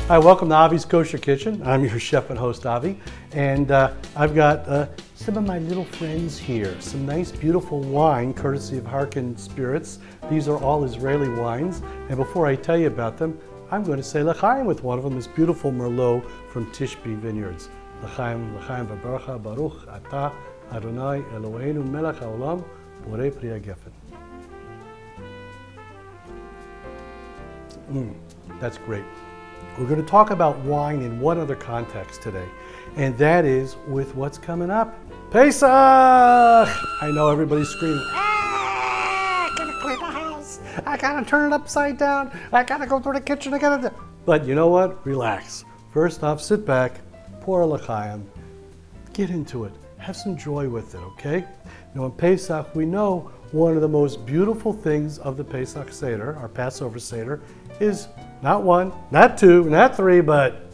Hi, welcome to Avi's Kosher Kitchen. I'm your chef and host, Avi, and I've got some of my little friends here. Some nice, beautiful wine, courtesy of Harkin Spirits. These are all Israeli wines, and before I tell you about them, I'm going to say L'chaim with one of them, this beautiful Merlot from Tishbe Vineyards. L'chaim, L'chaim v'barcha, Baruch Atah Adonai Eloheinu Melech HaOlam Borei Pri HaGefen. That's great. We're going to talk about wine in one other context today, and that is with what's coming up. Pesach! I know everybody's screaming, I gotta clean the house, I gotta turn it upside down, I gotta go through the kitchen, I gotta do. But you know what? Relax. First off, sit back, pour a l'chaim, get into it, have some joy with it, okay? Now on Pesach, we know one of the most beautiful things of the Pesach Seder, our Passover Seder, is not one, not two, not three, but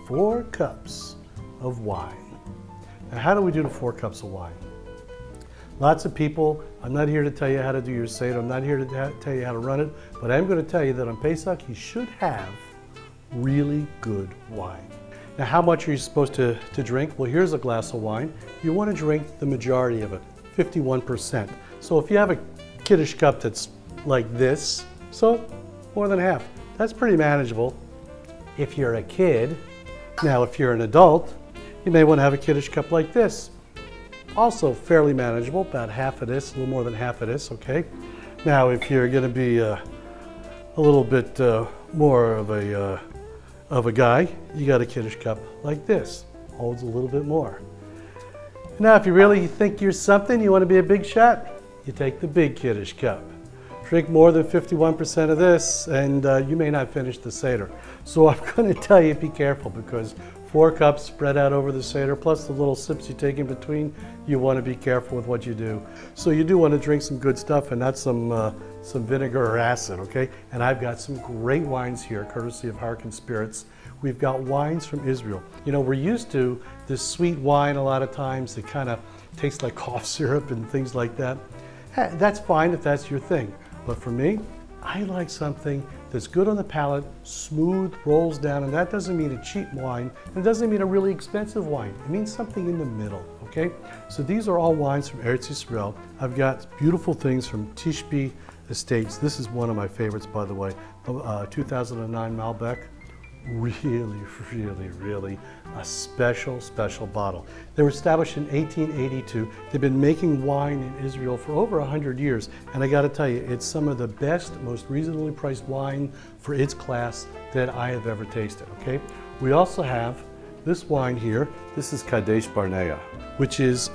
4 cups of wine. Now, how do we do the 4 cups of wine? Lots of people, I'm not here to tell you how to do your Seder, I'm not here to tell you how to run it, but I'm going to tell you that on Pesach, you should have really good wine. Now, how much are you supposed to drink? Well, here's a glass of wine. You want to drink the majority of it, 51%. So if you have a Kiddush cup that's like this, so more than half. That's pretty manageable. If you're a kid, now if you're an adult, you may want to have a Kiddush cup like this. Also fairly manageable, about half of this, a little more than half of this, okay? Now if you're going to be a little bit more of a guy, you got a Kiddush cup like this. Holds a little bit more. Now if you really think you're something, you want to be a big shot, you take the big Kiddush cup. Drink more than 51% of this and you may not finish the Seder. So I'm going to tell you, be careful, because 4 cups spread out over the Seder, plus the little sips you take in between, you want to be careful with what you do. So you do want to drink some good stuff and not some vinegar or acid, okay? And I've got some great wines here, courtesy of Harkin Spirits. We've got wines from Israel. You know, we're used to this sweet wine a lot of times that kind of tastes like cough syrup and things like that. Hey, that's fine if that's your thing. But for me, I like something that's good on the palate, smooth, rolls down, and that doesn't mean a cheap wine, and it doesn't mean a really expensive wine. It means something in the middle, okay? So these are all wines from Eretz Yisrael. I've got beautiful things from Tishbe Estates. This is one of my favorites, by the way, 2009 Malbec. Really a special bottle. They were established in 1882. They've been making wine in Israel for over 100 years, and I got to tell you, it's some of the best, most reasonably priced wine for its class that I have ever tasted, okay? We also have this wine here. This is Kadesh Barnea, which is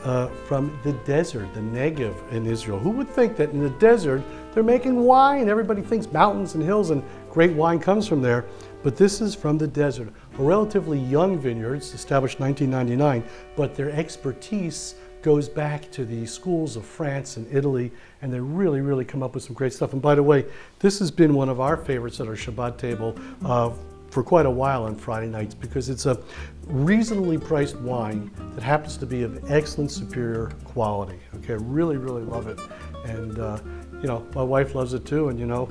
from the desert, the Negev in Israel. Who would think that in the desert they're making wine? Everybody thinks mountains and hills and great wine comes from there. But this is from the desert, a relatively young vineyards, established 1999, but their expertise goes back to the schools of France and Italy, and they really come up with some great stuff. And by the way, this has been one of our favorites at our Shabbat table for quite a while on Friday nights, because it's a reasonably priced wine that happens to be of excellent, superior quality. Okay, really love it. And you know, my wife loves it too, and you know,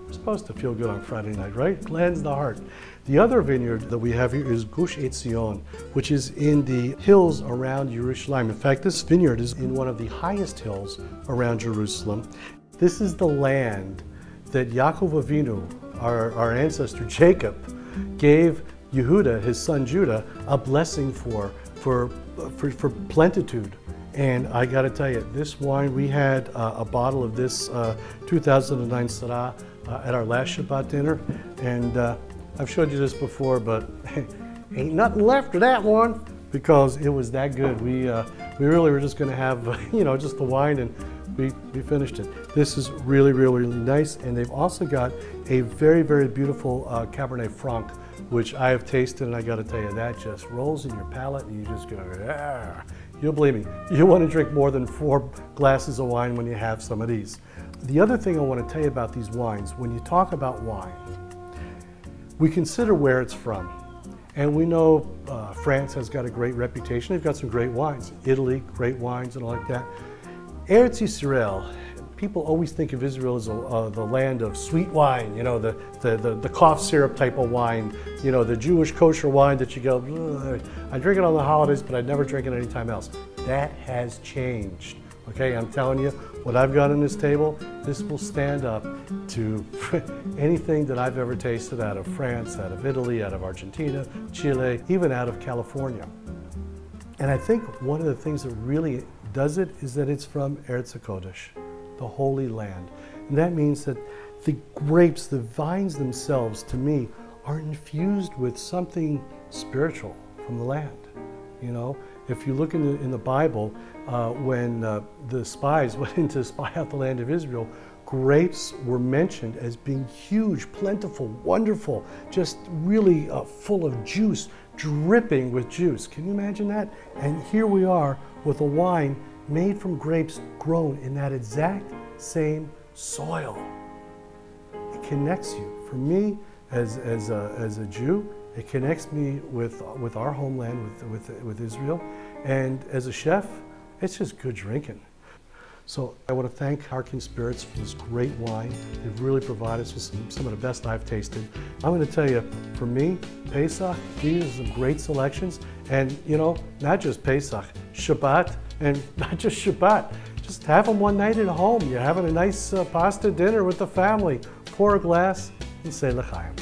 we're supposed to feel good on Friday night, right? Cleanse the heart. The other vineyard that we have here is Gush Etzion, which is in the hills around Jerusalem. In fact, this vineyard is in one of the highest hills around Jerusalem. This is the land that Yaakov Avinu, our ancestor Jacob, gave Yehuda, his son Judah, a blessing for plenitude. And I got to tell you, this wine, we had a bottle of this 2009 Sarah at our last Shabbat dinner, and I've showed you this before, but ain't nothing left of that one, because it was that good. We really were just going to have you know, just the wine, and we finished it. This is really nice, and they've also got a very beautiful Cabernet Franc, which I have tasted, and I got to tell you, that just rolls in your palate, and you just go, yeah. You'll believe me, you want to drink more than 4 glasses of wine when you have some of these. The other thing I want to tell you about these wines, when you talk about wine, we consider where it's from. And we know France has got a great reputation. They've got some great wines. Italy, great wines and all like that. Eretz Yisrael, people always think of Israel as the land of sweet wine, you know, the cough syrup type of wine, you know, the Jewish kosher wine that you go, I drink it on the holidays, but I'd never drink it anytime else. That has changed. Okay, I'm telling you, what I've got on this table, this will stand up to anything that I've ever tasted out of France, out of Italy, out of Argentina, Chile, even out of California. And I think one of the things that really does it is that it's from Eretz HaKodesh, the Holy Land. And that means that the grapes, the vines themselves, to me, are infused with something spiritual from the land. You know, if you look in the Bible, when the spies went in to spy out the land of Israel, grapes were mentioned as being huge, plentiful, wonderful, just really full of juice, dripping with juice. Can you imagine that? And here we are with a wine made from grapes grown in that exact same soil. It connects you. For me, as a Jew, it connects me with our homeland, with Israel. And as a chef, it's just good drinking. So I want to thank Harkin Spirits for this great wine. They've really provided us with some of the best I've tasted. I'm going to tell you, for me, Pesach, these are some great selections. And you know, not just Pesach, Shabbat, and not just Shabbat. Just have them one night at home. You're having a nice pasta dinner with the family. Pour a glass and say l'chaim.